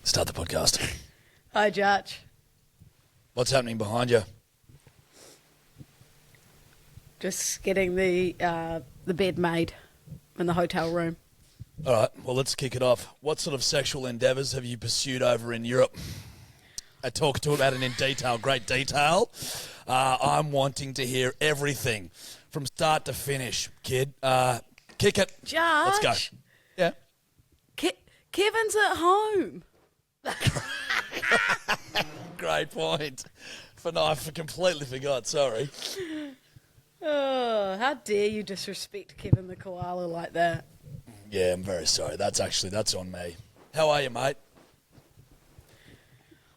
Start the podcast. Hi, Jarch. What's happening behind you? Just getting the bed made in the hotel room. All right, well, let's kick it off. What sort of sexual endeavours have you pursued over in Europe? I talked to about it in detail, great detail. I'm wanting to hear everything from start to finish, kid. Kick it. Jarch. Let's go. Yeah. Kevin's at home. Great point. I completely forgot, sorry. Oh, how dare you disrespect Kevin the koala like that? Yeah, I'm very sorry. That's on me. How are you, mate?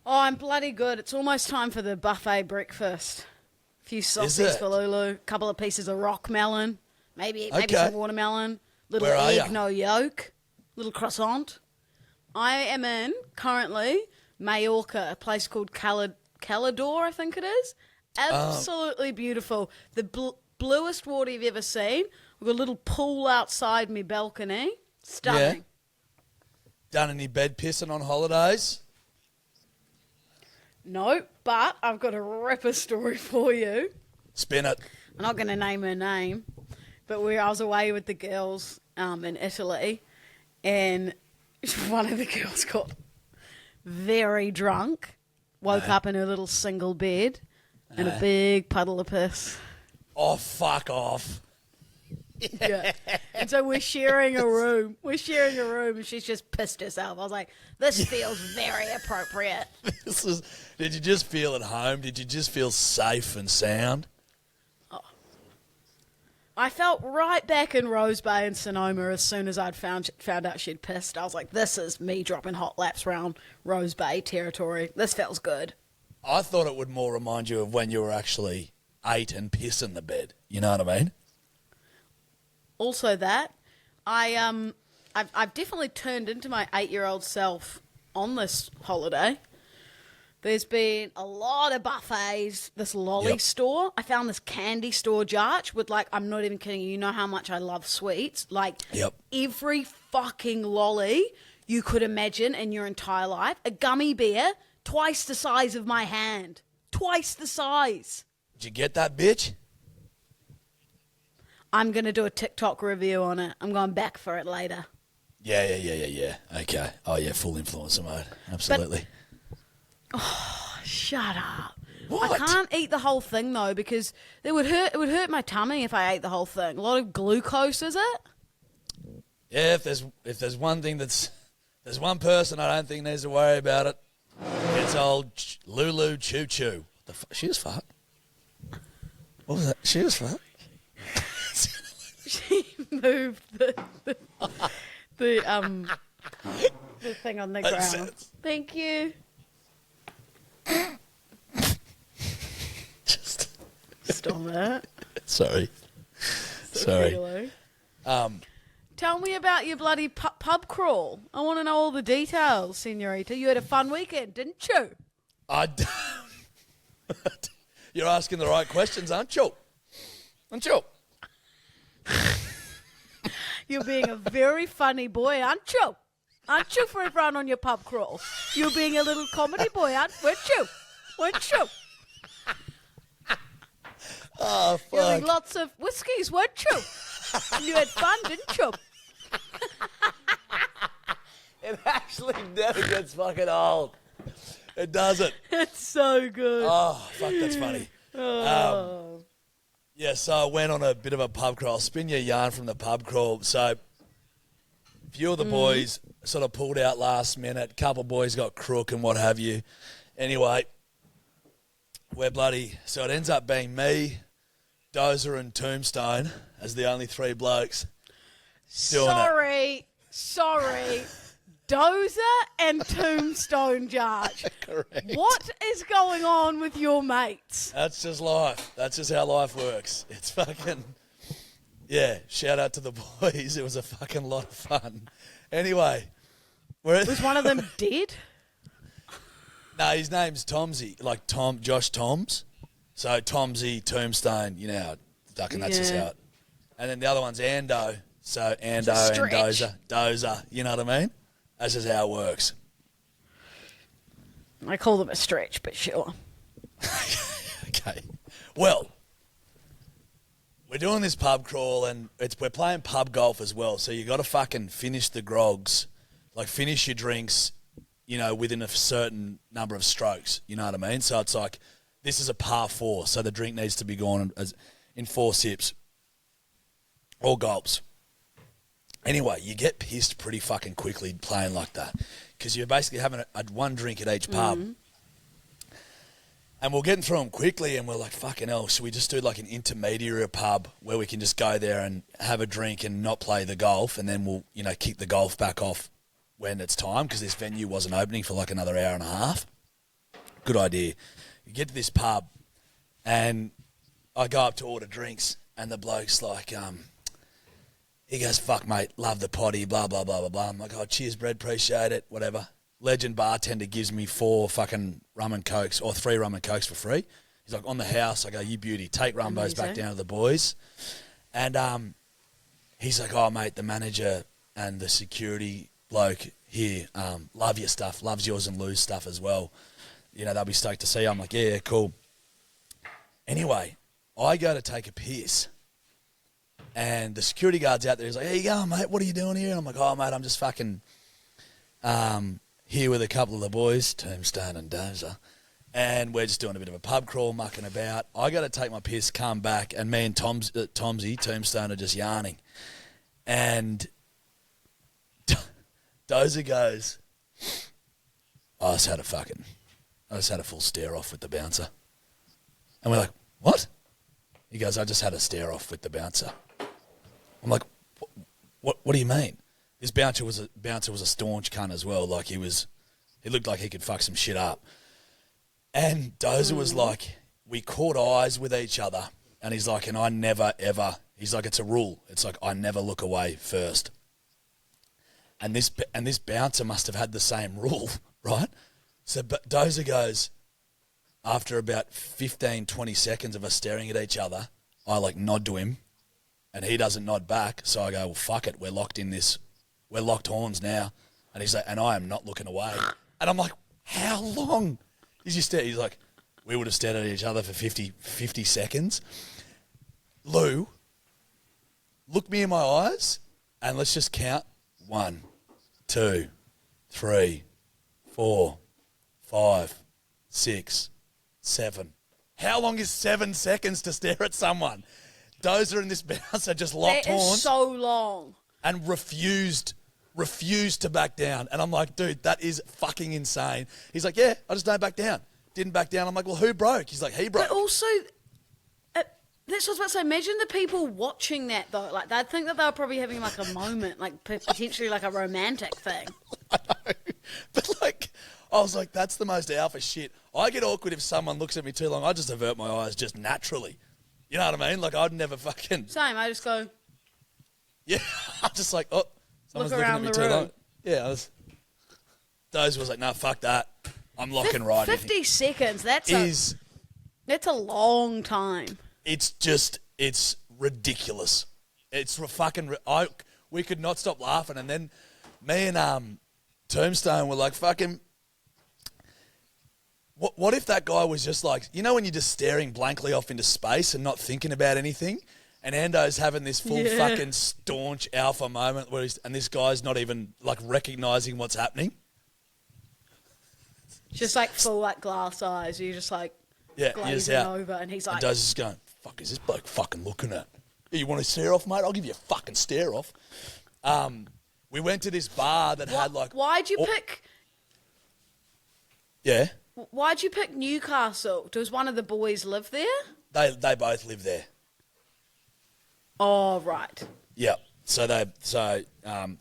Oh, I'm bloody good. It's almost time for the buffet breakfast. A few sausages for Lulu, a couple of pieces of rock melon, maybe some watermelon, little Where are egg, ya? no yolk, little croissant. I am in, currently, Mallorca, a place called Calador, I think it is. Absolutely beautiful. The bluest water you've ever seen. We've got a little pool outside my balcony. Stunning. Yeah. Done any bed pissing on holidays? No, but I've got a ripper story for you. Spin it. I'm not going to name her name, but I was away with the girls in Italy, and one of the girls got very drunk, woke up in her little single bed in a big puddle of piss. Oh, fuck off. Yeah. And so we're sharing a room. And she's just pissed herself. I was like, this feels very appropriate. Did you just feel at home? Did you just feel safe and sound? I felt right back in Rose Bay and Sonoma as soon as I'd found out she'd pissed. I was like, this is me dropping hot laps around Rose Bay territory. This feels good. I thought it would more remind you of when you were actually 8 and piss in the bed. You know what I mean? Also that, I've definitely turned into my 8-year-old self on this holiday. There's been a lot of buffets, this lolly store. I found this candy store, Jarch, with I'm not even kidding you know how much I love sweets. Every fucking lolly you could imagine in your entire life. A gummy bear, twice the size of my hand. Twice the size. Did you get that, bitch? I'm going to do a TikTok review on it. I'm going back for it later. Yeah. Okay. Oh, yeah, full influencer mode. Absolutely. Oh, shut up. What? I can't eat the whole thing, though, because it would hurt my tummy if I ate the whole thing. A lot of glucose, is it? Yeah, if there's one thing there's one person I don't think needs to worry about it, it's old Lulu Choo Choo. She was fat. What was that? She was fat. She moved the thing on the ground. Thank you. Just stop it. Sorry. Tell me about your bloody pub crawl. I want to know all the details, senorita. You had a fun weekend, didn't you? You're asking the right questions, aren't you? You're being a very funny boy, aren't you? Aren't you, for everyone on your pub crawl? You're being a little comedy boy, weren't you? Oh, fuck. You're having lots of whiskies, weren't you? You had fun, didn't you? It actually never gets fucking old. It doesn't. It's so good. Oh, fuck, that's funny. Yeah, so I went on a bit of a pub crawl. I'll spin your yarn from the pub crawl. So a few of the boys sort of pulled out last minute. A couple of boys got crook and what have you. Anyway, so it ends up being me, Dozer and Tombstone as the only 3 blokes doing it. Sorry. Dozer and Tombstone, Jarch. Correct. What is going on with your mates? That's just life. That's just how life works. It's fucking... Yeah, shout out to the boys. It was a fucking lot of fun. Anyway. Was one of them dead? No, his name's Tomsy, like Josh Toms. So Tomsy, Tombstone, you know, fucking that's just how it... And then the other one's Ando. So Ando and Dozer, you know what I mean? That's just how it works. I call them a stretch, but sure. Okay. Well, we're doing this pub crawl and we're playing pub golf as well. So you got to fucking finish the grogs, like finish your drinks, you know, within a certain number of strokes. You know what I mean? So it's like, this is a par 4, so the drink needs to be gone in 4 sips or gulps. Anyway, you get pissed pretty fucking quickly playing like that because you're basically having one drink at each pub. Mm-hmm. And we're getting through them quickly and we're like, fucking hell, should we just do like an intermediary pub where we can just go there and have a drink and not play the golf, and then we'll, you know, kick the golf back off when it's time because this venue wasn't opening for like another hour and a half. Good idea. You get to this pub and I go up to order drinks and the bloke's like, he goes, fuck, mate, love the potty, blah, blah, blah, blah, blah. I'm like, oh, cheers, Brad, appreciate it, whatever. Legend bartender gives me 4 fucking rum and cokes or 3 rum and cokes for free. He's like, on the house. I go, you beauty, take rumbos back down to the boys. And he's like, oh, mate, the manager and the security bloke here love your stuff, loves yours and Lou's stuff as well. You know, they'll be stoked to see you. I'm like, yeah, cool. Anyway, I go to take a piss. And the security guard's out there. He's like, how you going, mate? What are you doing here? And I'm like, oh, mate, I'm just fucking here with a couple of the boys, Tombstone and Dozer. And we're just doing a bit of a pub crawl, mucking about. I got to take my piss, come back, and me and Tomsy, Tombstone, are just yarning. And Dozer goes, I just had a full stare-off with the bouncer. And we're like, what? He goes, I just had a stare-off with the bouncer. I'm like, what do you mean? This bouncer was a staunch cunt as well. Like he looked like he could fuck some shit up. And Dozer was like, we caught eyes with each other. And he's like, and I never, ever, he's like, it's a rule. It's like, I never look away first. And this bouncer must have had the same rule, right? So Dozer goes, after about 15, 20 seconds of us staring at each other, I like nod to him and he doesn't nod back. So I go, well, fuck it. We're locked in this. We're locked horns now. And he's like, and I am not looking away. And I'm like, how long did you stare? He's like, we would have stared at each other for 50 seconds. Lou, look me in my eyes and let's just count. 1, 2, 3, 4, 5, 6, 7. How long is 7 seconds to stare at someone? Dozer and this bouncer just locked horns. That is so long. And refused to back down. And I'm like, dude, that is fucking insane. He's like, yeah, I just don't back down. Didn't back down. I'm like, well, who broke? He's like, he broke. But also, that's what I was about to say. Imagine the people watching that, though. Like, they'd think that they were probably having, like, a moment, like, potentially, like, a romantic thing. I know. But, like, I was like, that's the most alpha shit. I get awkward if someone looks at me too long. I just avert my eyes just naturally. You know what I mean? Like, I'd never fucking... Same. I just go... Yeah. I'm just like, oh, someone's looking at me too long. Yeah. Dozer was like, no, fuck that. I'm locking right in. 50 seconds. That's a long time. It's ridiculous. It's fucking... we could not stop laughing. And then me and Tombstone were like, fucking... What if that guy was just like... You know when you're just staring blankly off into space and not thinking about anything? And Ando's having this full fucking staunch alpha moment where and this guy's not even like recognising what's happening. Just like full like glass eyes. You're just like glazing over and he's like... And Does just going, fuck, is this bloke fucking looking at? Yeah, you want to stare off, mate? I'll give you a fucking stare off. We went to this bar that had like... Why'd you pick... Yeah? Why'd you pick Newcastle? Does one of the boys live there? They both live there. Oh, right. Yeah. And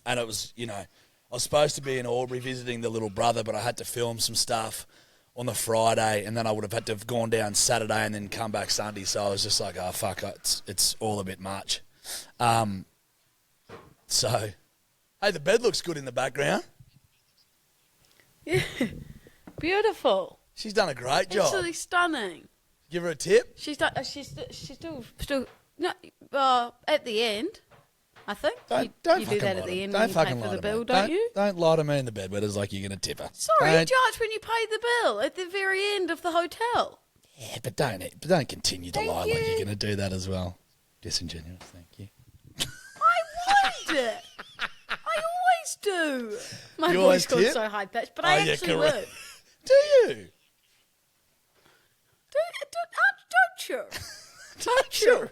it was, you know, I was supposed to be in Albury visiting the little brother, but I had to film some stuff on the Friday, and then I would have had to have gone down Saturday and then come back Sunday. So I was just like, oh, fuck, it's all a bit much. So, hey, the bed looks good in the background. Yeah. Beautiful. She's done a great job. Absolutely stunning. Give her a tip? She's still no, at the end. I think. Don't you fucking do that lie at to the me. end Don't when you fucking pay for lie the to me. bill, don't you? Don't lie to me in the bedwetters like you're going to tip her. Sorry, Don't- Jarch, when you paid the bill at the very end of the hotel. Yeah, but don't continue to Thank lie you. like you're going to do that as well. Disingenuous, thank you. I would. I always do. My You always voice got tip? so high pitched, but Oh, I yeah, actually correct. would. Do you? Don't you? Don't you?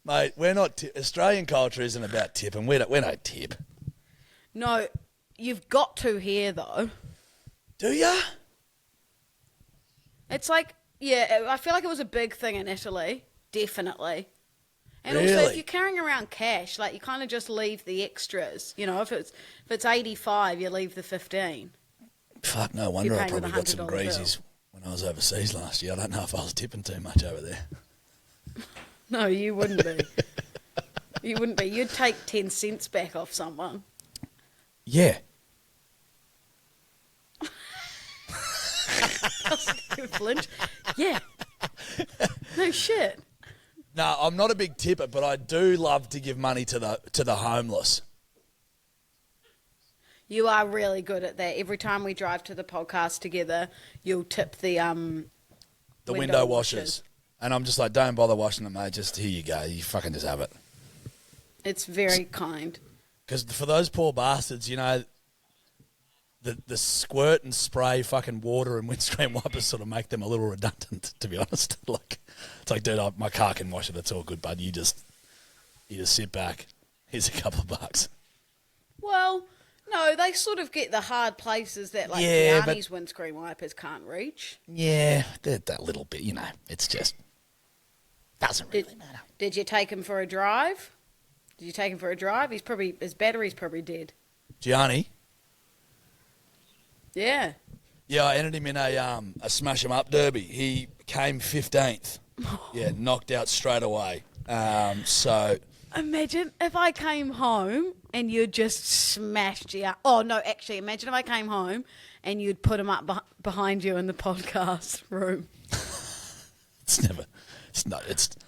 Mate, we're not... Australian culture isn't about tipping. We don't tip. No, you've got to here, though. Do ya? It's like, yeah, I feel like it was a big thing in Italy, definitely. And also, Really? if you're carrying around cash, like you kind of just leave the extras. You know, if it's 85, you leave the 15. Fuck, no wonder I paying with probably got some $100 bill. greasies when I was overseas last year. I don't know if I was tipping too much over there. No, you wouldn't be. You wouldn't be. You'd take 10 cents back off someone. Yeah. Flinch. Yeah. No shit. No, I'm not a big tipper, but I do love to give money to the homeless. You are really good at that. Every time we drive to the podcast together, you'll tip the window washers. And I'm just like, don't bother washing them, mate. Just here you go. You fucking just have it. It's very kind. Because for those poor bastards, you know, the squirt and spray fucking water and windscreen wipers sort of make them a little redundant, to be honest. Like, it's like, dude, my car can wash it. It's all good, bud. You just sit back. Here's a couple of bucks. Well, no, they sort of get the hard places that like Yeah, Gianni's windscreen wipers can't reach. Yeah, that little bit, you know. It's just doesn't really matter. Did you take him for a drive? Did you take him for a drive? His battery's probably dead. Gianni? Yeah. Yeah, I entered him in a smash 'em up derby. He came 15th. Yeah, knocked out straight away. So Imagine if I came home and you'd just smashed you. Oh, no, actually, imagine if I came home and you'd put him up behind you in the podcast room. it's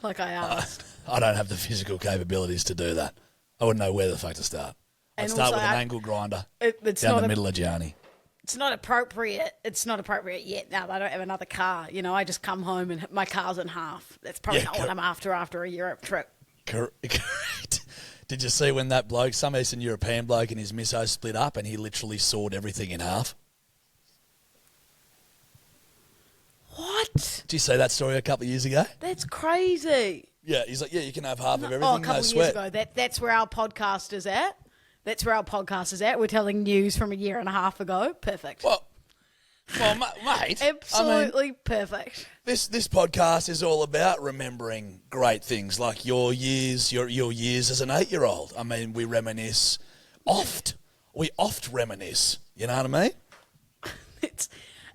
Like I asked. I don't have the physical capabilities to do that. I wouldn't know where the fuck to start. I'd And start also with an angle grinder it's down not the a- middle of Gianni. It's not appropriate. It's not appropriate yet. No, I don't have another car. You know, I just come home and my car's in half. That's probably Yeah, not what I'm after a Europe trip. Correct. Did you see when that bloke, some Eastern European bloke and his misso split up and he literally sawed everything in half? What? Did you see that story a couple of years ago? That's crazy. Yeah, he's like, yeah, you can have half of everything, Oh, a couple no of sweat. years ago. That's where our podcast is at. That's where our podcast is at. We're telling news from a year and a half ago. Perfect. Well, mate. Absolutely perfect. This podcast is all about remembering great things like your years as an 8-year-old. I mean, we reminisce oft. We oft reminisce. You know what I mean?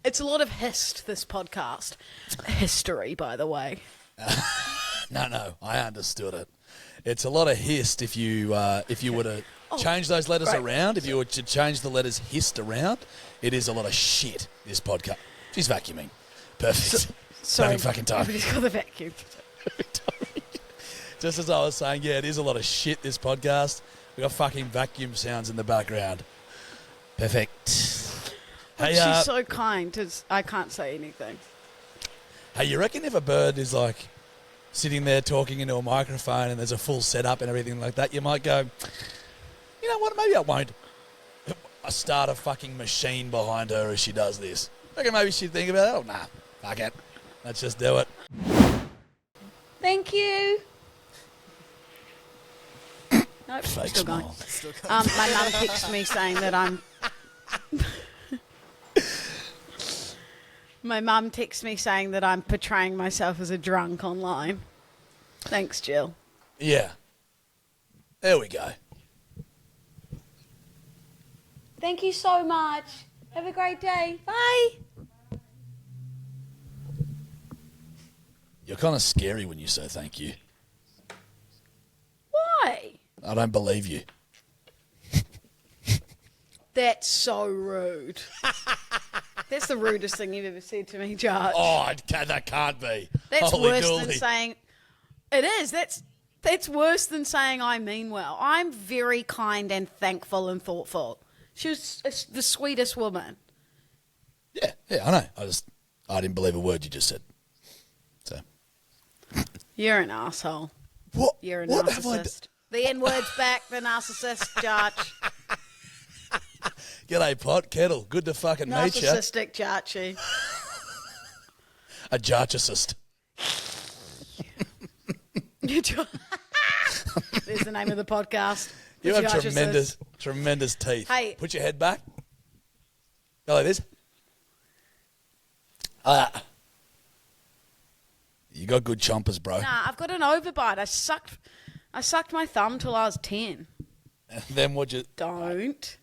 It's a lot of this podcast. History, by the way. No, I understood it. It's a lot of hist if you were to change those letters right. around. If you were to change the letters hist around, it is a lot of shit, this podcast. She's vacuuming. Perfect. Sorry, Having fucking time. Everybody's got the vacuum. Just as I was saying, yeah, it is a lot of shit, this podcast. We got fucking vacuum sounds in the background. Perfect. Hey, She's so kind. I can't say anything. hey, you reckon if a bird is like sitting there talking into a microphone and there's a full setup and everything like that, you might go, you know what, maybe I won't. I start a fucking machine behind her as she does this. Reckon maybe she'd think about it. Oh, nah, fuck it. Let's just do it. Thank you. Nope, Fake still going. smile. My mum texted me saying that I'm... My mum texts me saying that I'm portraying myself as a drunk online. Thanks, Jill. Yeah. There we go. Thank you so much. Have a great day. Bye. You're kind of scary when you say thank you. Why? I don't believe you. That's so rude. That's the rudest thing you've ever said to me, Jarch. Oh, that can't be. That's Holy worse dooly. than saying... It is. That's worse than saying I mean well. I'm very kind and thankful and thoughtful. She was the sweetest woman. Yeah, I know. I didn't believe a word you just said. So. You're an asshole. What? You're a what narcissist. The N-word's back, the narcissist, Jarch. G'day, pot, kettle. Good to fucking meet you. Narcissistic Jarchy. A Jarchissist. There's the name of the podcast. You The have Jarchissist. tremendous teeth. Hey. Put your head back. Go like this. You got good chompers, bro. Nah, I've got an overbite. I sucked my thumb till I was 10. And then what you... Don't.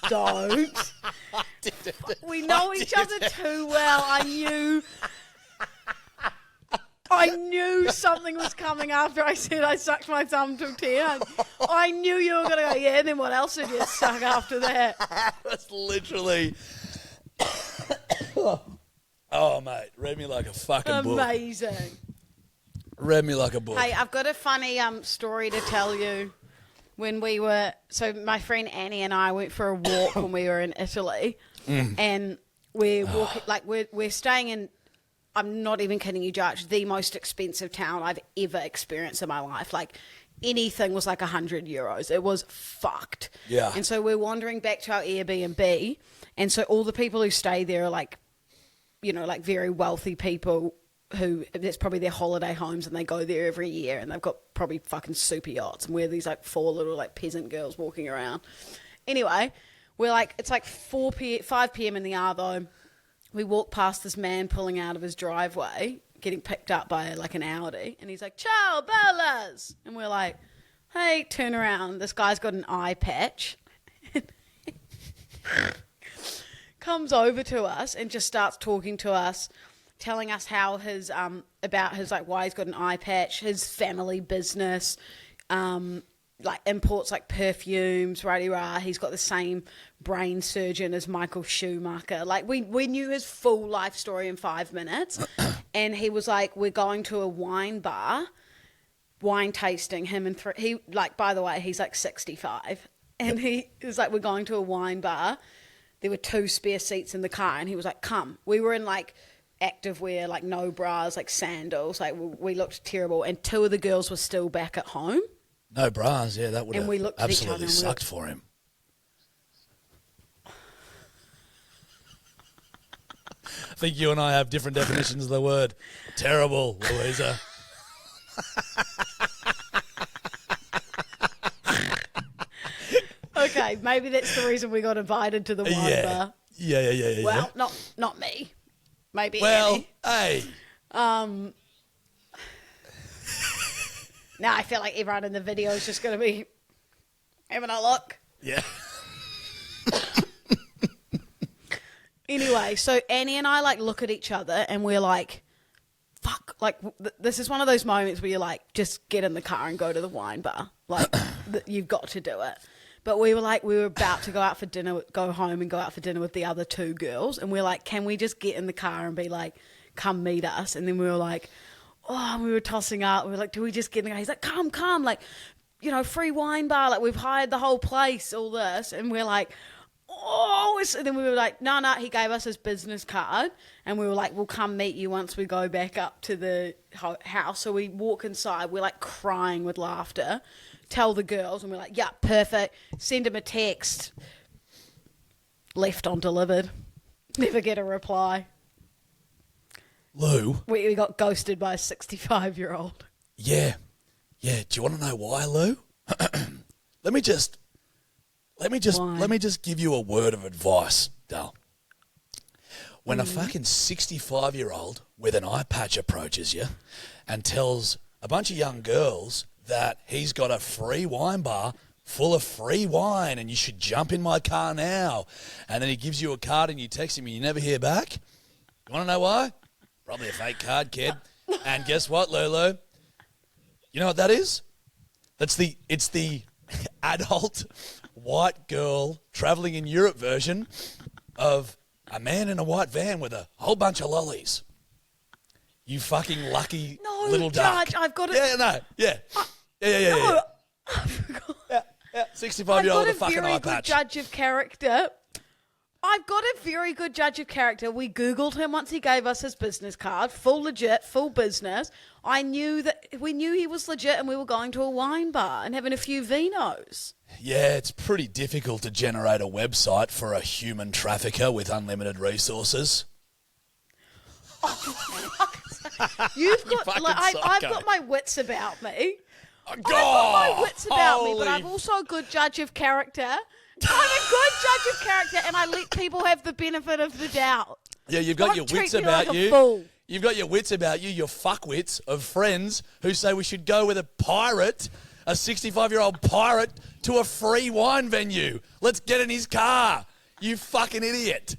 Don't. We know each other too well. I knew something was coming after I said I sucked my thumb till 10. I knew you were going to go, yeah, and then what else did you suck after that? That's literally... Oh, mate, read me like a fucking book. Amazing. Read me like a book. Hey, I've got a funny story to tell you. When we were, so my friend Annie and I went for a walk when we were in Italy, and we're walking, like we're staying in, I'm not even kidding you, Jarch, the most expensive town I've ever experienced in my life. Like anything was like €100. It was fucked. Yeah. And so we're wandering back to our Airbnb, and so all the people who stay there are like, you know, like very wealthy people who that's probably their holiday homes, and they go there every year, and they've got probably fucking super yachts, and we're these like 4 little like peasant girls walking around. Anyway, we're like, it's like 5 p.m. in the Arvo. We walk past this man pulling out of his driveway, getting picked up by like an Audi, and he's like, "Ciao, bellas," and we're like, "Hey," turn around. This guy's got an eye patch. Comes over to us and just starts talking to us, telling us how his about his like why he's got an eye patch, his family business, like imports like perfumes, rah. He's got the same brain surgeon as Michael Schumacher. Like we knew his full life story in 5 minutes, and he was like, "We're going to a wine bar, wine tasting." Him and he like, by the way, he's like 65, and he was like, "We're going to a wine bar." There were 2 spare seats in the car, and he was like, "Come." We were in like active wear, like no bras, like sandals, like we looked terrible, and 2 of the girls were still back at home. No bras, yeah, that would And have we looked at each other absolutely and we sucked for him. I think you and I have different definitions of the word. Terrible, Louisa. Okay, maybe that's the reason we got invited to the wine bar. Yeah. Well, not me. Maybe Well, Annie. hey. Now I feel like everyone in the video is just going to be having a look. Yeah. Anyway, so Annie and I like look at each other and we're like, fuck, like this is one of those moments where you're like, just get in the car and go to the wine bar. Like you've got to do it. But we were about to go out for dinner, go home and go out for dinner with the other 2 girls. And we're like, can we just get in the car and be like, come meet us? And then we were like, oh, we were tossing up. We were like, do we just get in the car? He's like, come, like, you know, free wine bar. Like we've hired the whole place, all this. And we're like, oh, and then we were like, no, he gave us his business card. And we were like, we'll come meet you once we go back up to the house. So we walk inside. We're like crying with laughter. Tell the girls, and we're like, yeah, perfect. Send him a text. Left undelivered. Never get a reply. Lou? We got ghosted by a 65-year-old. Yeah. Do you want to know why, Lou? Let me just give you a word of advice, Dal. When a fucking 65-year-old with an eye patch approaches you and tells a bunch of young girls that he's got a free wine bar full of free wine and you should jump in my car now, and then he gives you a card and you text him and you never hear back, you want to know why? Probably a fake card, kid. And guess what, Lulu? You know what that is? It's the adult white girl travelling in Europe version of a man in a white van with a whole bunch of lollies. You fucking lucky No, little duck. Judge, I've got it. Yeah, no, yeah. Yeah. No, I forgot. Yeah, 65-year-old with a fucking eye I've got a very good patch. judge of character. I've got a very good judge of character. We Googled him once he gave us his business card. Full legit, full business. We knew he was legit and we were going to a wine bar and having a few vinos. Yeah, it's pretty difficult to generate a website for a human trafficker with unlimited resources. You've got, fucking I've psycho. got my wits about me. Oh, I've got my wits about me, but holy I'm also a good judge of character. I'm a good judge of character, and I let people have the benefit of the doubt. Yeah, you've got Don't your treat wits me about like a you. fool. You've got your wits about you, your fuckwits of friends who say we should go with a pirate, a 65-year-old pirate, to a free wine venue. Let's get in his car. You fucking idiot.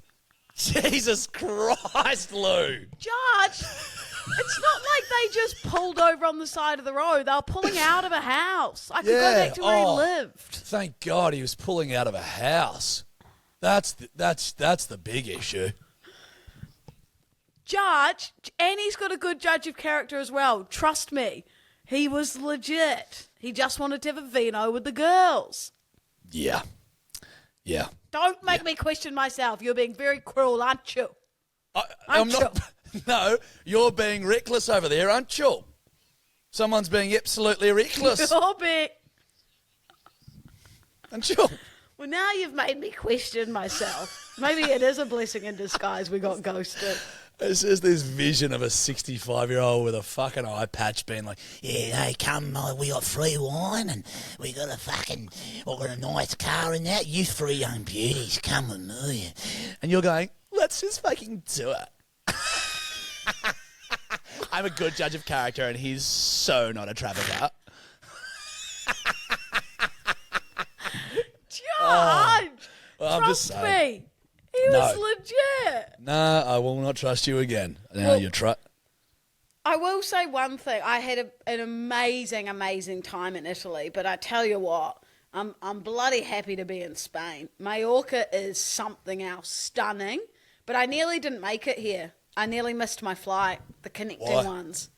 Jesus Christ, Lou. Judge, it's not like they just pulled over on the side of the road. They were pulling out of a house. I could go back to where he lived. Thank God he was pulling out of a house. That's the big issue. Judge, and he's got a good judge of character as well. Trust me, he was legit. He just wanted to have a vino with the girls. Yeah. Don't make me question myself. You're being very cruel, aren't you? I'm not. No, you're being reckless over there, aren't you? Someone's being absolutely reckless, You're being... aren't you? Well, now you've made me question myself. Maybe it is a blessing in disguise we got ghosted. It's just this vision of a 65-year-old with a fucking eye patch being like, Yeah, hey, come, we got free wine and we got a nice car and that. You three young beauties, come with me. and you're going, let's just fucking do it. I'm a good judge of character and he's so not a trafficker. Judge! Well, I'm just Trust saying. me. He was legit. Nah, I will not trust you again. Now Well- you try. I will say one thing. I had an amazing, amazing time in Italy, but I tell you what, I'm bloody happy to be in Spain. Mallorca is something else, stunning, but I nearly didn't make it here. I nearly missed my flight, the connecting Why? ones.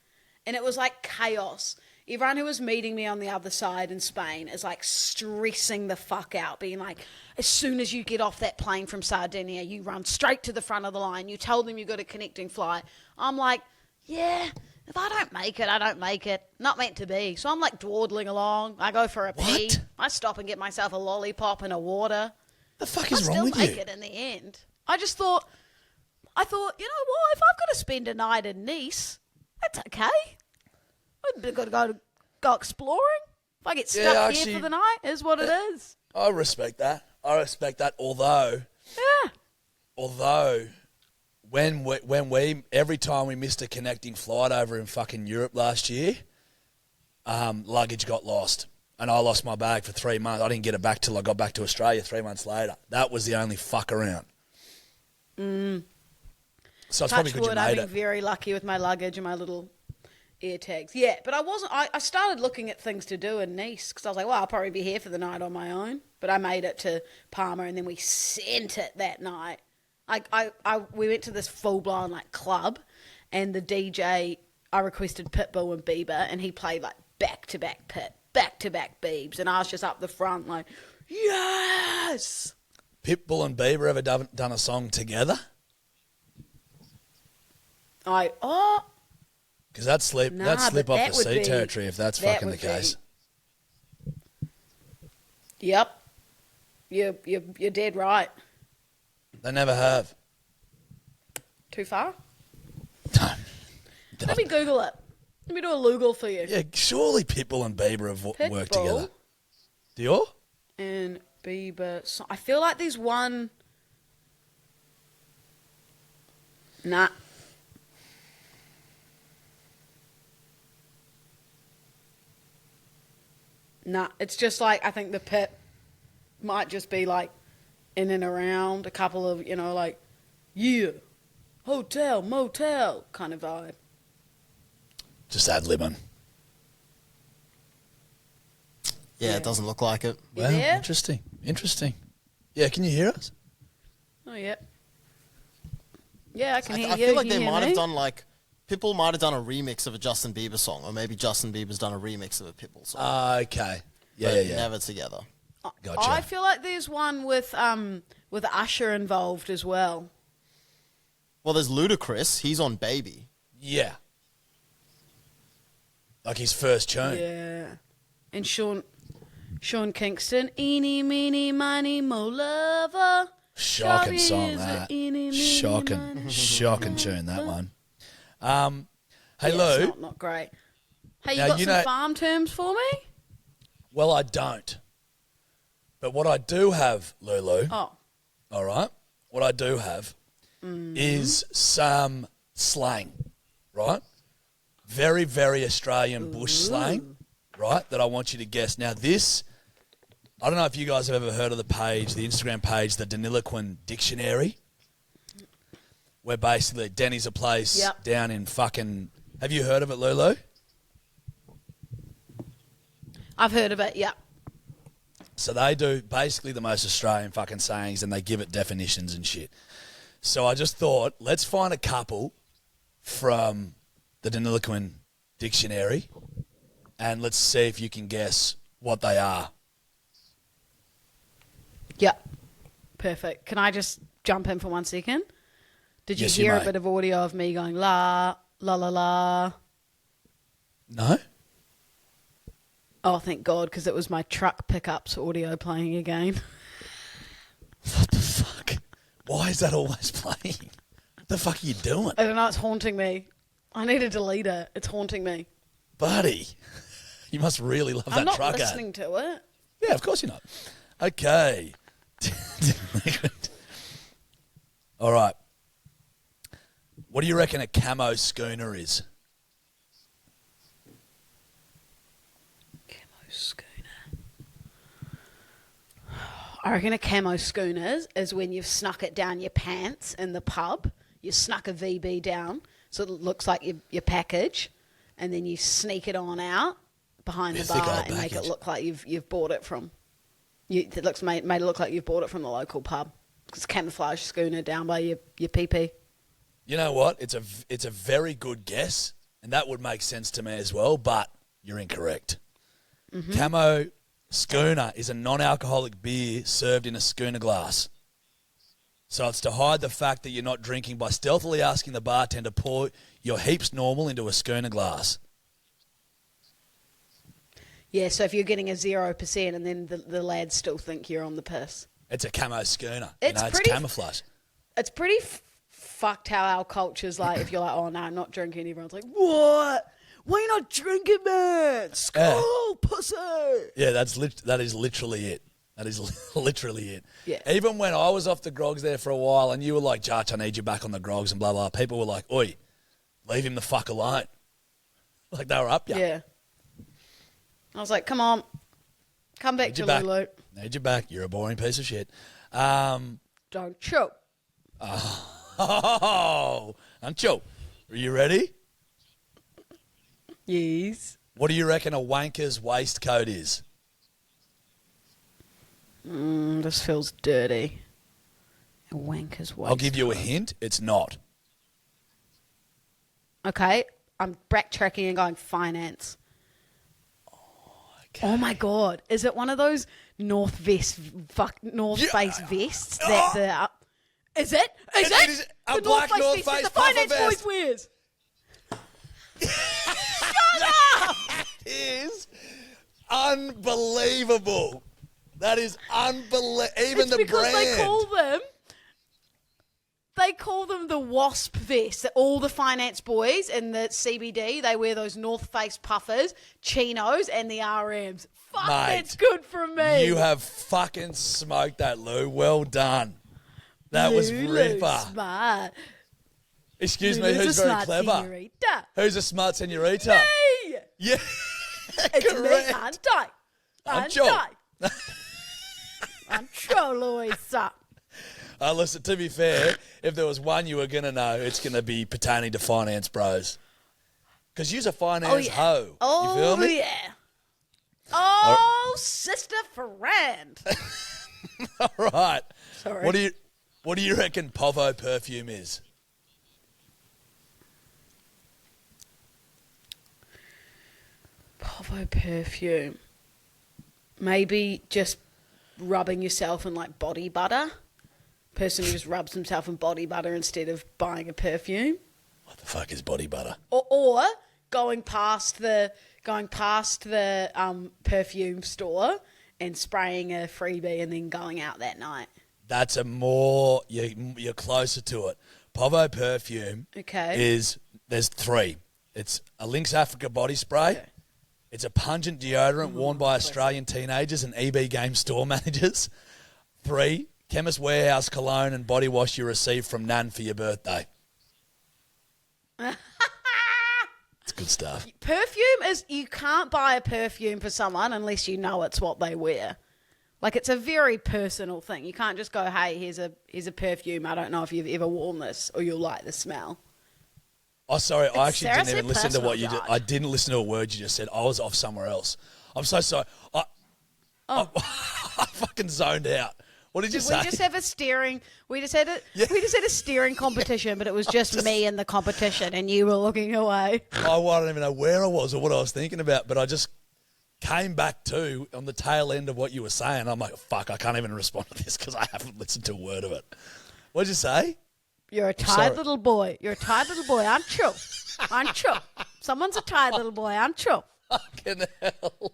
And it was like chaos. Everyone who was meeting me on the other side in Spain is like stressing the fuck out, being like, as soon as you get off that plane from Sardinia, you run straight to the front of the line. You tell them you got a connecting flight. I'm like, yeah, if I don't make it, I don't make it. Not meant to be. So I'm like dawdling along. I go for a pee. What? I stop and get myself a lollipop and a water. The fuck I is wrong still with make you? it in the end. I thought, you know what? If I've got to spend a night in Nice, that's okay. I've got to go exploring. If I get stuck here actually- for the night, is what it is. I respect that. Although, Yeah. when we every time we missed a connecting flight over in fucking Europe last year, luggage got lost. And I lost my bag for 3 months. I didn't get it back till I got back to Australia 3 months later. That was the only fuck around. So it's probably Touch good you wood, I've made been it. very lucky with my luggage and my little air tags. Yeah, but I wasn't. I started looking at things to do in Nice because I was like, well, I'll probably be here for the night on my own. But I made it to Palma and then we sent it that night. We went to this full blown like club, and the DJ, I requested Pitbull and Bieber, and he played like back to back Biebs, and I was just up the front like, yes. Pitbull and Bieber ever done a song together? Because that'd slip Nah, off but the that would sea be- territory if that's that fucking the would be- case. Yep. You're dead right. They never have. Too far? No. Let me Google it. Let me do a Google for you. Yeah, surely Pitbull and Bieber have worked together. Pitbull Do you? and Bieber. I feel like there's one. Nah. Nah, it's just like I think the Pit might just be like in and around a couple of, like, yeah, hotel, motel kind of vibe. Just ad-libbing. Yeah, it doesn't look like it. You Wow, there? interesting. Yeah, can you hear us? Oh, yeah. Yeah, I can hear I you. feel like Can they you might hear have me? done like Pitbull might have done a remix of a Justin Bieber song, or maybe Justin Bieber's done a remix of a Pitbull song. Okay. but Yeah. never together. Gotcha. I feel like there's one with Usher involved as well. Well, there's Ludacris. He's on Baby. Yeah. Like his first tune. Yeah. And Sean Kingston, eeny, meeny, miny, mo lover. Shocking song, Is that. it eeny, meeny, Shocking. miny? Shocking tune, that one. Hey, Yeah, Lou. it's not great. Hey, you Now, got you some know- farm terms for me? Well, I don't. But what I do have, Lulu, Oh. all right, what I do have is some slang, right? Very, very Australian bush slang, right, that I want you to guess. Now, this, I don't know if you guys have ever heard of the page, the Instagram page, the Deniliquin Dictionary, where basically Denny's a place Yep. down in fucking... Have you heard of it, Lulu? I've heard of it, yeah. So they do basically the most Australian fucking sayings and they give it definitions and shit. So I just thought, let's find a couple from the Deniliquin Dictionary and let's see if you can guess what they are. Yeah. Perfect. Can I just jump in for 1 second? Did you Yes, you hear a may. bit of audio of me going la, la, la, la? No? Oh, thank God, because it was my truck pickups audio playing again. What the fuck? Why is that always playing? What the fuck are you doing? I don't know, it's haunting me. I need to delete it. It's haunting me. Buddy, you must really love I'm that not truck ad. listening to it. Yeah, of course you're not. Okay. All right. What do you reckon a camo schooner is? Camo schooner. I reckon a camo schooner is when you've snuck it down your pants in the pub. You snuck a VB down so it looks like your package, and then you sneak it on out behind Your the thick bar old and make it package. look like you've bought it from. It looks made it look like you've bought it from the local pub. It's a camouflage schooner down by your PP. You know what? It's a very good guess, and that would make sense to me as well, but you're incorrect. Camo schooner is a non-alcoholic beer served in a schooner glass. So it's to hide the fact that you're not drinking by stealthily asking the bartender to pour your heaps normal into a schooner glass. Yeah, so if you're getting a 0% and then the lads still think you're on the piss. It's a camo schooner. It's It's pretty- camouflage. It's pretty fucked how our culture's like, if you're like, oh no, I'm not drinking, everyone's like, what? Why are you not drinking, man? Skull, pussy. Yeah, that is literally it. That is literally it. Yeah. Even when I was off the grogs there for a while and you were like, Jarch, I need you back on the grogs and blah, blah, people were like, oi, leave him the fuck alone. Like they were up ya. Yeah. I was like, come on. Come back Need you to back. Lulu. Need you back. You're a boring piece of shit. Don't choke. Oh, Ancho, are you ready? Yes. What do you reckon a wanker's waistcoat is? This feels dirty. A wanker's waist. I'll give you a hint. It's not. Okay, I'm backtracking and going finance. Okay. Oh my God. Is it one of those North Face vests that the... Is it? Is It it? is a the black North vest that Face the puffer finance vest. boys wears. Is unbelievable. That is unbelievable. Even It's the because brand. they call them the wasp vest. That all the finance boys in the CBD, they wear those North Face puffers, chinos, and the RMs. Fuck, Mate, that's good for me. You have fucking smoked that, Lou. Well done. That was Lulu's Ripper. smart. Excuse me, Lulu's who's a very smart clever? senorita. Who's a smart senorita? Me! Yeah. It's Correct. me, aren't I? Aren't Ancho. I? Ancho, Louisa. Listen, to be fair, if there was one you were going to know, it's going to be pertaining to finance bros. Because you're a finance hoe. Oh, You feel me? yeah. Oh, sister friend. All right. Sorry. What do you reckon Povo perfume is? Povo perfume. Maybe just rubbing yourself in like body butter. Person who just rubs himself in body butter instead of buying a perfume. What the fuck is body butter? Or going past the perfume store and spraying a freebie and then going out that night. That's a more you're closer to it. Povo perfume. Okay. There's 3. It's a Lynx Africa body spray. Okay. It's a pungent deodorant worn by Australian teenagers and EB game store managers. 3, Chemist Warehouse cologne and body wash you receive from Nan for your birthday. It's good stuff. Perfume is, you can't buy a perfume for someone unless you know it's what they wear. Like, it's a very personal thing. You can't just go, hey, here's a perfume. I don't know if you've ever worn this or you'll like the smell. Oh, sorry. I actually didn't seriously even listen to what you personal, just... Raj. I didn't listen to a word you just said. I was off somewhere else. I'm so sorry. I fucking zoned out. What did you say? We just had a steering competition, but it was just me in the competition and you were looking away. I don't even know where I was or what I was thinking about, but I just came back to on the tail end of what you were saying. I'm like, fuck, I can't even respond to this because I haven't listened to a word of it. What did you say? You're a tired little boy. You're a tired little boy, aren't you? Aren't you? Someone's a tired little boy, aren't you? Fucking hell.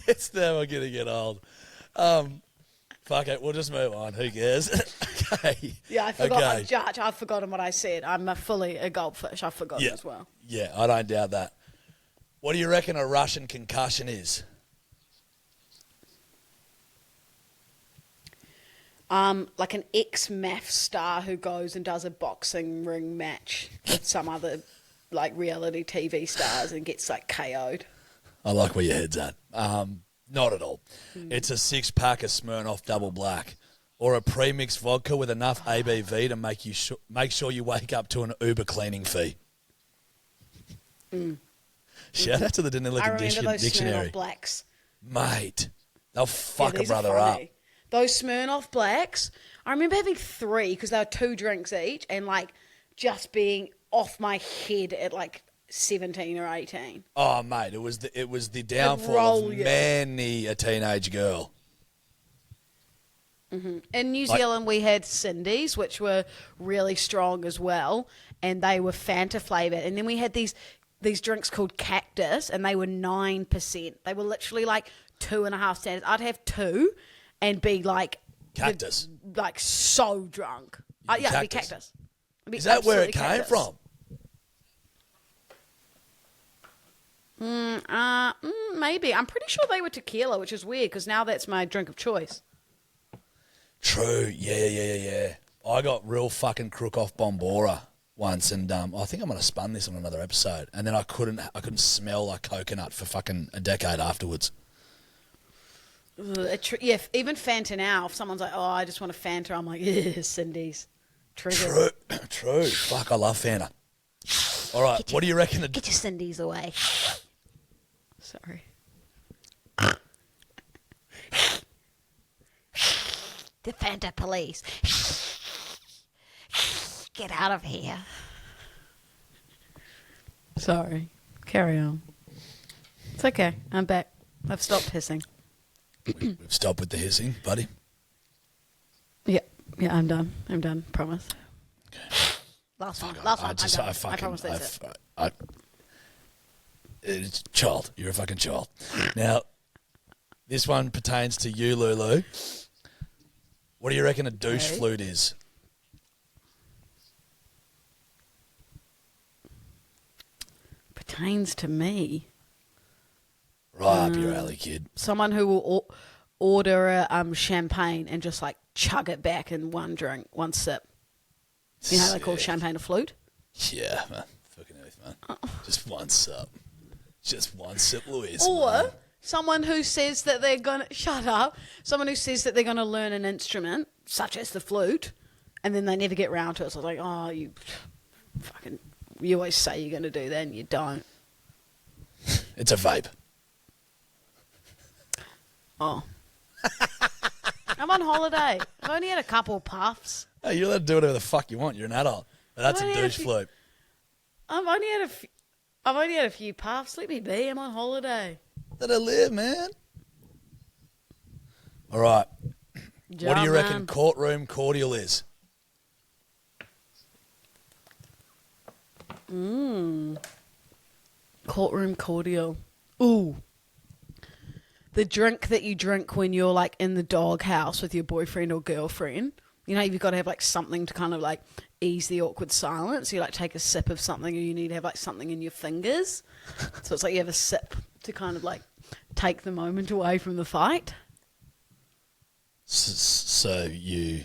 It's never going to get old. Fuck it, we'll just move on. Who cares? Okay. Yeah, I forgot. Okay. Judge, I've forgotten what I said. I'm fully a goldfish. I've forgotten as well. Yeah, I don't doubt that. What do you reckon a Russian concussion is? Like an ex-MAF star who goes and does a boxing ring match with some other like reality TV stars and gets like KO'd. I like where your head's at. Not at all. It's a 6-pack of Smirnoff Double Black or a pre-mixed vodka with enough ABV to make sure you wake up to an Uber cleaning fee. Shout out to the Danila I remember those Dictionary. Smirnoff Blacks. Mate, they'll fuck a these are brother up. funny. Those Smirnoff Blacks, I remember having 3 because they were 2 drinks each and like just being off my head at like 17 or 18. Oh, mate, it was the downfall roll of you. many a teenage girl. In New Zealand, we had Cindy's, which were really strong as well, and they were Fanta flavoured. And then we had these drinks called Cactus, and they were 9%. They were literally like 2.5 standards. I'd have 2 and be like... Cactus? Like so drunk. Yeah, it'd be Cactus. It'd be Is that where it absolutely came Cactus. from? Maybe. I'm pretty sure they were tequila, which is weird because now that's my drink of choice. True. Yeah. I got real fucking crook off Bombora once, and I think I might have spun this on another episode, and then I couldn't smell like coconut for fucking a decade afterwards. Yeah, even Fanta now, if someone's like, oh, I just want a Fanta, I'm like, yeah, Cindy's. Triggered. True. Fuck, I love Fanta. All right, what do you reckon? Get your Cindy's away. Sorry. The Fanta police. Get out of here. Sorry. Carry on. It's okay. I'm back. I've stopped hissing. We've stopped with the hissing, buddy. Yeah, I'm done. Promise. Okay. Last one. I I'm done. I promise that's it. It's child. You're a fucking child. Now, this one pertains to you, Lulu. What do you reckon a douche flute is? Pertains to me. Right up your alley, kid. Someone who will order a champagne and just like chug it back in one drink, one sip. You know how they call champagne a flute? Yeah, man. Fucking earth, man. Just one sip. Just one sip, Louise. Or man. someone who says that they're going to... Shut up. Someone who says that they're going to learn an instrument, such as the flute, and then they never get round to it. So it's like, oh, you fucking... You always say you're going to do that and you don't. It's a vape. Oh. I'm on holiday. I've only had a couple of puffs. Hey, you're allowed to do whatever the fuck you want. You're an adult. But that's I've a only had douche flute. I've only had I've only had a few puffs. Let me be. I'm on holiday. Let her live, man. All right. What do you reckon courtroom cordial is? Courtroom cordial. Ooh. The drink that you drink when you're like in the doghouse with your boyfriend or girlfriend. You know, you've got to have like something to kind of like ease the awkward silence. You like take a sip of something, or you need to have like something in your fingers. So it's like you have a sip to kind of like take the moment away from the fight. So you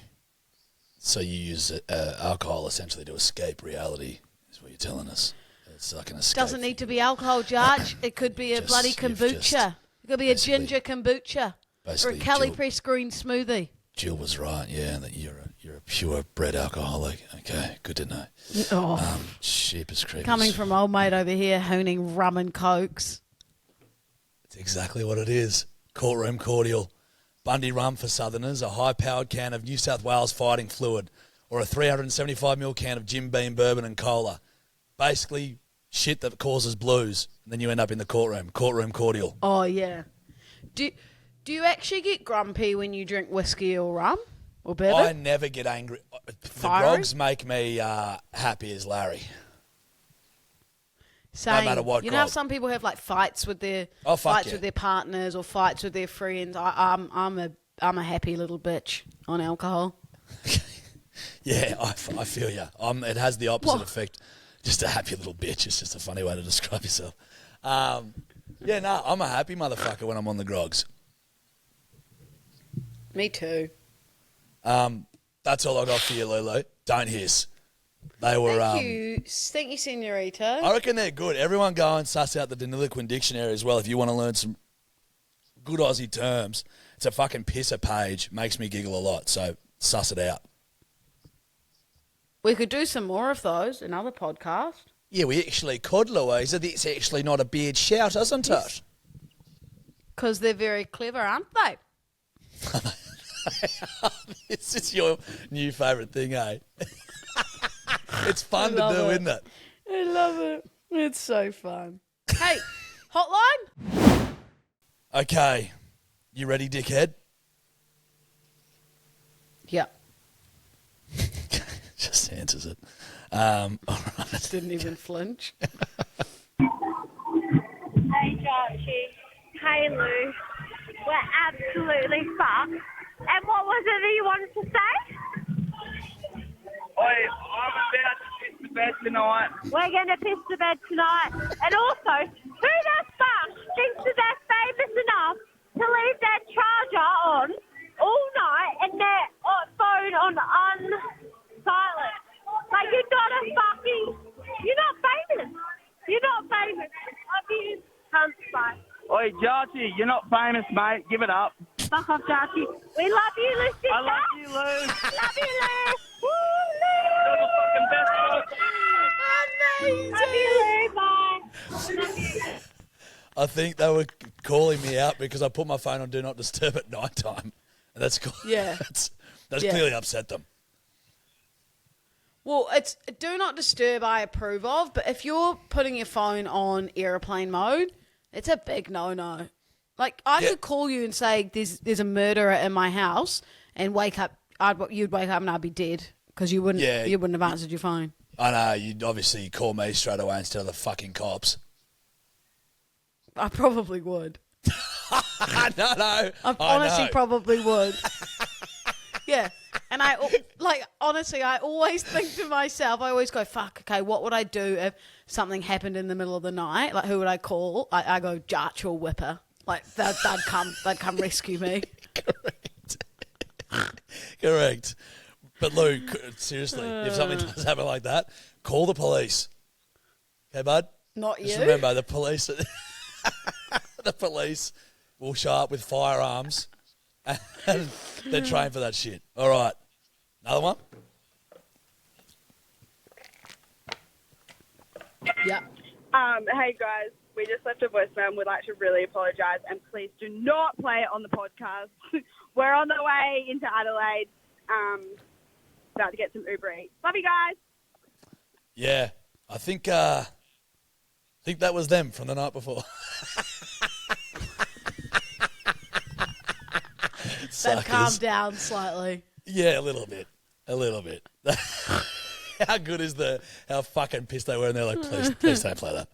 use alcohol essentially to escape reality, is what you're telling us. It's like an escape. Doesn't need to be alcohol, Judge. It could be a bloody kombucha. It could be a ginger kombucha or a Cali Press green smoothie. Jill was right, yeah, that you're a purebred alcoholic. Okay, good to know. Oh. Sheepers creepers. Coming from old mate over here hooning rum and cokes. It's exactly what it is. Courtroom cordial. Bundy rum for Southerners, a high-powered can of New South Wales fighting fluid, or a 375ml can of Jim Beam bourbon and cola. Basically, shit that causes blues, and then you end up in the courtroom. Courtroom cordial. Oh, yeah. Do you actually get grumpy when you drink whiskey or rum or bourbon? I never get angry. The Fiery? grogs make me happy as Larry. Same. No matter what you know how grog. some people have like fights with their with their partners or fights with their friends. I'm a happy little bitch on alcohol. Yeah, I feel you. It has the opposite effect. Just a happy little bitch. It's just a funny way to describe yourself. I'm a happy motherfucker when I'm on the grogs. Me too. That's all I got for you, Lulu. Don't hiss. They were. Thank you, Senorita. I reckon they're good. Everyone go and suss out the Deniliquin dictionary as well if you want to learn some good Aussie terms. It's a fucking pisser page. Makes me giggle a lot, so suss it out. We could do some more of those, another podcast. Yeah, we actually could, Louisa. It's actually not a beard shout, isn't it? Because they're very clever, aren't they? This is your new favourite thing, eh? It's fun to do, isn't it? I love it. It's so fun. Hey, hotline? Okay. You ready, dickhead? Yep. Just answers it. All right. Didn't even flinch. Hey, Jarchie. Hey, Lou. We're absolutely fucked. And what was it that you wanted to say? Oi, I'm about to piss the bed tonight. We're going to piss the bed tonight. And also, who the fuck thinks that they're famous enough to leave their charger on all night and their phone on silent? Like, you're not famous. You're not famous. Love you, cunt. Oi, Jarchie, you're not famous, mate. Give it up. Fuck off, Jarchie. We love you, Lou. I love you, Lou. Love you, Lou. Woo, You're the fucking best. Lou. Love you, Lou. Bye. Love you. I think they were calling me out because I put my phone on Do Not Disturb at night time. And that's cool. Yeah. That's Yeah. clearly upset them. Well, it's do not disturb I approve of, but if you're putting your phone on airplane mode, it's a big no-no. Like, I could call you and say there's a murderer in my house and wake up, you'd wake up and I'd be dead because you wouldn't have answered your phone. I know, you'd obviously call me straight away instead of the fucking cops. I probably would. No. I honestly probably would. Yeah. And honestly, I always think to myself, I always go, fuck, okay, what would I do if something happened in the middle of the night? Like, who would I call? I go, Jarch or Whipper. Like, they'd come rescue me. Correct. But Lou, seriously, if something does happen like that, call the police. Okay, bud? Not you. Just remember, the police will show up with firearms and they're trained for that shit. All right. Another one? Yeah. Hey guys, we just left a voicemail and we'd like to really apologise and please do not play it on the podcast. We're on the way into Adelaide, about to get some Uber Eats. Love you guys. Yeah. I think Think that was them from the night before. They've calmed down slightly. Yeah, a little bit. How good is how fucking pissed they were, and they're like, please don't play that.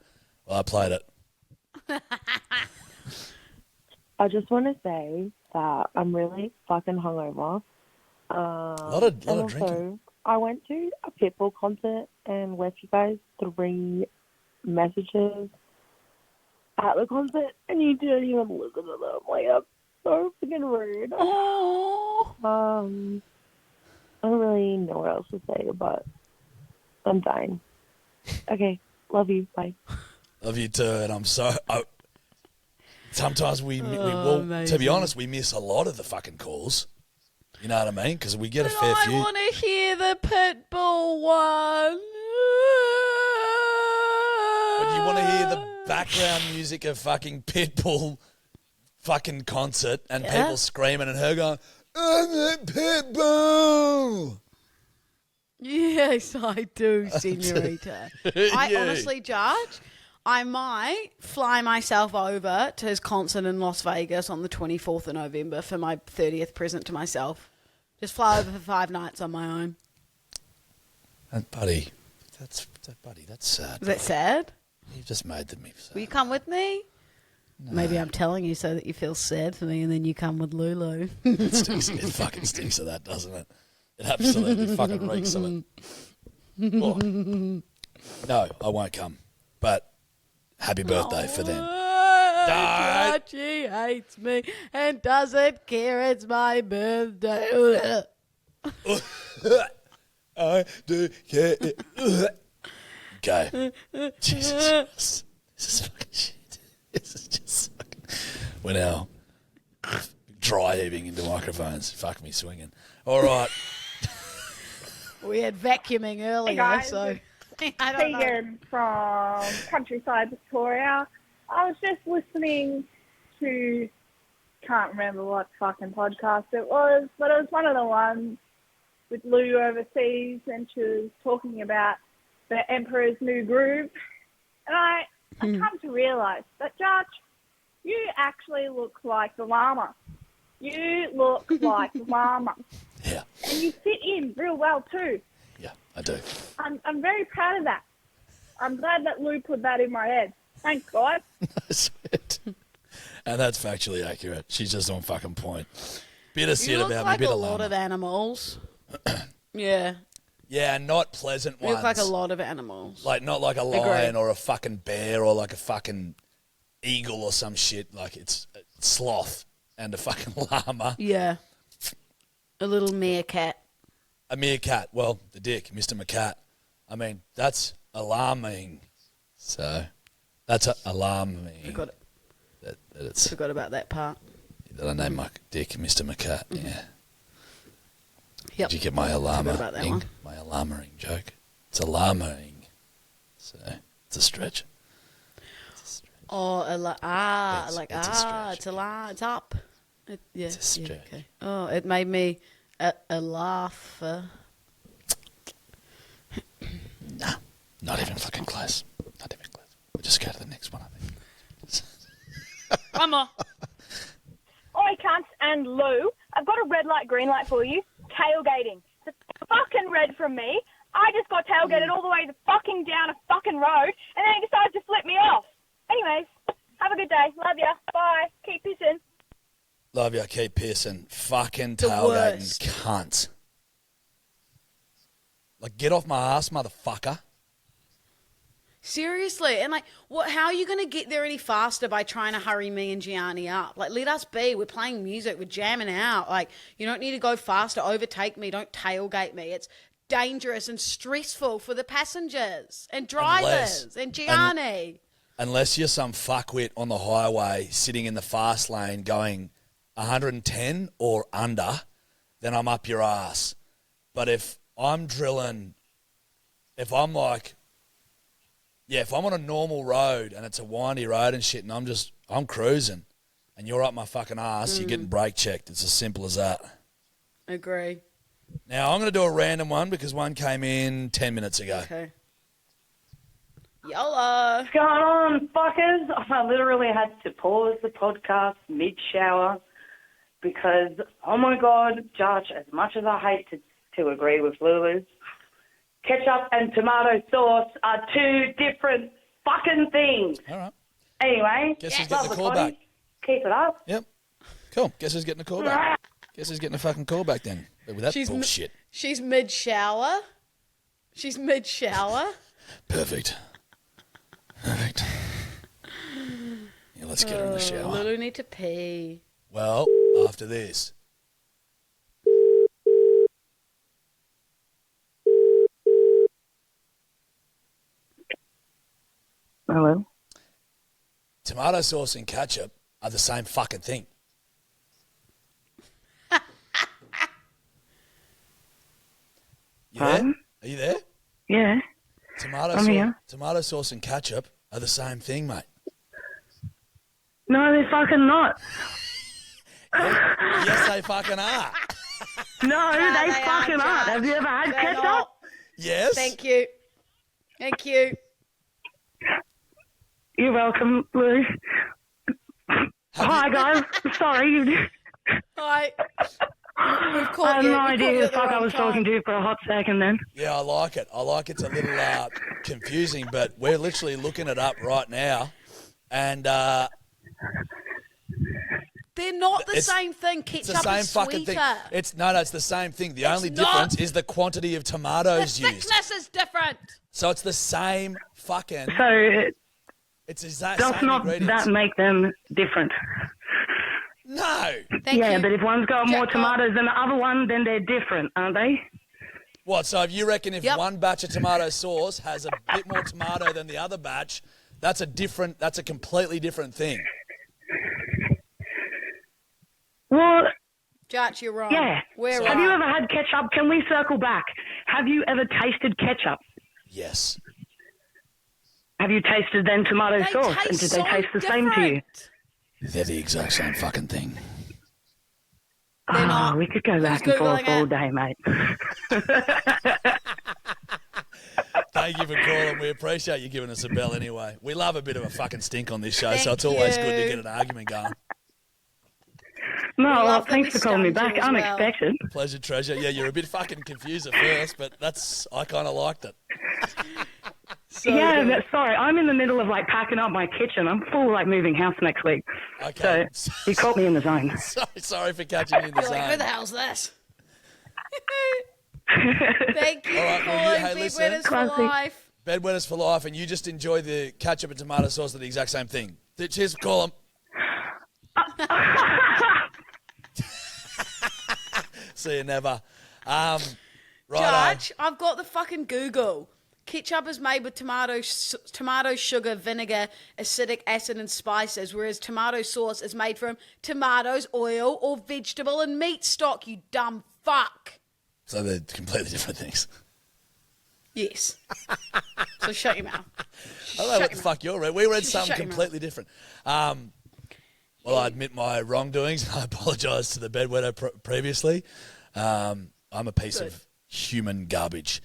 Well, I played it. I just want to say that I'm really fucking hungover. A lot of drinking. I went to a Pitbull concert and left you guys 3 messages at the concert, and you didn't even listen to them. Like, that's so freaking rude. Oh. I don't really know what else to say, but I'm dying. Okay, love you. Bye. Love you too, and I'm sorry. Sometimes to be honest, we miss a lot of the fucking calls. You know what I mean? Because we get a fair few. I want to hear the Pitbull one. But you want to hear the background music of fucking Pitbull fucking concert and people screaming and her going, I'm a Pitbull. Yes, I do, senorita. I honestly, Jarch, I might fly myself over to his concert in Las Vegas on the 24th of November for my 30th present to myself. Just fly over for 5 nights on my own. Buddy, that's sad. Is that sad? You've just made me sad. Will you come with me? No. Maybe I'm telling you so that you feel sad for me and then you come with Lulu. It fucking stinks of that, doesn't it? It absolutely fucking reeks of it. Oh. No, I won't come. But happy birthday for them. She hates me and doesn't care it's my birthday. I do care. Okay. Jesus. This is fucking shit. This is just fucking... We're now dry heaving into microphones. Fuck me swinging. All right. We had vacuuming earlier, Hey guys, so I don't know. Tegan from Countryside, Victoria. I was just listening to, can't remember what fucking podcast it was, but it was one of the ones with Lou overseas, and she was talking about the Emperor's New Groove. And I come to realise that, Judge, you actually look like the llama. You look like the llama. Yeah. And you fit in real well too. Yeah, I do. I'm very proud of that. I'm glad that Lou put that in my head. Thanks, guys. Sweet. And that's factually accurate. She's just on fucking point. Bit of shit You look about like me, bit a of lot llama. of animals. Yeah. Yeah, not pleasant You ones. look like a lot of animals. Like, not like a lion or a fucking bear or like a fucking eagle or some shit. Like, it's a sloth and a fucking llama. Yeah. A little meerkat. A meerkat. Well, the dick, Mr. McCat. I mean, that's alarming. So, that's alarming. Forgot it. That it's Forgot about that part. that I named my dick Mr. McCat. Yeah. Yep. Did you get my alarming? Forgot about that one. My alarming joke. It's alarming. So, it's a stretch. Oh, It's a stretch. it's up. Yeah, It's a stretch. yeah, okay. Oh, it made me a laugh. No, not even fucking close. Not even close. We'll just go to the next one, I think. Come on. Oi, cunts and Lou, I've got a red light, green light for you. Tailgating. It's fucking red from me. I just got tailgated all the way fucking down a fucking road, and then he decided to flip me off. Anyways, have a good day. Love ya. Bye. Keep pissing. Love you, keep pissing. Fucking The tailgating worst. cunt. Like, get off my ass, motherfucker. Seriously, and like, what? How are you going to get there any faster by trying to hurry me and Gianni up? Like, let us be. We're playing music. We're jamming out. Like, you don't need to go faster. Overtake me. Don't tailgate me. It's dangerous and stressful for the passengers and drivers and Gianni. Unless you're some fuckwit on the highway sitting in the fast lane going 110 or under, then I'm up your ass. But if I'm drilling, if I'm like, if I'm on a normal road and it's a windy road and shit and I'm cruising and you're up my fucking ass, you're getting brake checked. It's as simple as that. Agree. Now, I'm going to do a random one because one came in 10 minutes ago. Okay. YOLO. What's going on, fuckers? I literally had to pause the podcast mid-shower because, oh my God, Jarch, as much as I hate to agree with Lulu, ketchup and tomato sauce are two different fucking things. All right. Anyway, Guess who's getting love the the call potty. back? Keep it up. Yep. Cool. Guess who's getting a call back? Guess who's getting a fucking call back then? But with that bullshit. She's mid-shower. Perfect. Yeah, let's get her in the shower. Lulu need to pee. Well, after this. Hello? Tomato sauce and ketchup are the same fucking thing. You there? Are you there? Yeah. Tomato sauce and ketchup are the same thing, mate. No, they're fucking not. Yes, they fucking are. No, they fucking aren't. Have you ever had ketchup? Not. Yes. Thank you. You're welcome, Lou. Hi, guys. Sorry. Hi. We've caught I had you. no We've idea caught who you the at the fuck I wrong was time. talking to for a hot second then. Yeah, I like it. It's a little confusing, but we're literally looking it up right now. And They're not the same thing. it's Ketchup the same is fucking sweeter. thing. It's the same thing. The only not. difference is the quantity of tomatoes The used. thickness is different. So it's the same fucking. So It's exact does same not ingredients. that make them different? No. Thank you. But if one's got more Jack- tomatoes than the other one, then they're different, aren't they? What? So if you reckon if Yep. one batch of tomato sauce has a bit more tomato than the other batch, that's a completely different thing. Well, Jarch, you're wrong. yeah. We're Have you right. ever had ketchup? Can we circle back? Have you ever tasted ketchup? Yes. Have you tasted then tomato They sauce? And taste did so they taste the same to you? different. They're the exact same fucking thing. They're not. We could go back and forth all day, mate. Thank you for calling. We appreciate you giving us a bell anyway. We love a bit of a fucking stink on this show, so Thank it's always you. good to get an argument going. No, well, love that thanks we for calling me stunned back. you as well. Unexpected. Pleasure, treasure. Yeah, you're a bit fucking confused at first, but I kind of liked it. Yeah, but sorry, I'm in the middle of packing up my kitchen. I'm full moving house next week. Okay. So you caught me in the zone. Sorry for catching you in the You're like, who zone. the hell's this? Thank you All right, for well, calling hey, listen. Bedwetters for Classic. life. Bedwetters for life, and you just enjoy the ketchup and tomato sauce. They're the exact same thing. Cheers for calling. See you never. Right. Judge, I've got the fucking Google. Ketchup is made with tomato, sugar, vinegar, acidic acid, and spices, whereas tomato sauce is made from tomatoes, oil, or vegetable and meat stock, you dumb fuck. So they're completely different things. Yes. So shut your mouth. I don't know what the fuck you read. We read something Shut your completely different. Well, I admit my wrongdoings. I apologise to the bedwetter previously. I'm a piece of human garbage.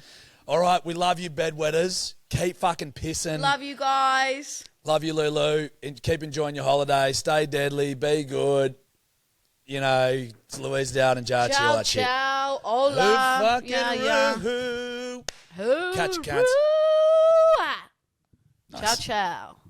All right, we love you, bedwetters. Keep fucking pissing. Love you guys. Love you, Lulu. Keep enjoying your holiday. Stay deadly. Be good. You know, it's Louise Dowd and Jarchi, all Ciao, that shit. ciao. Who Hola. fucking Yeah. who? Who? Catch you, cunts. Ciao, ciao.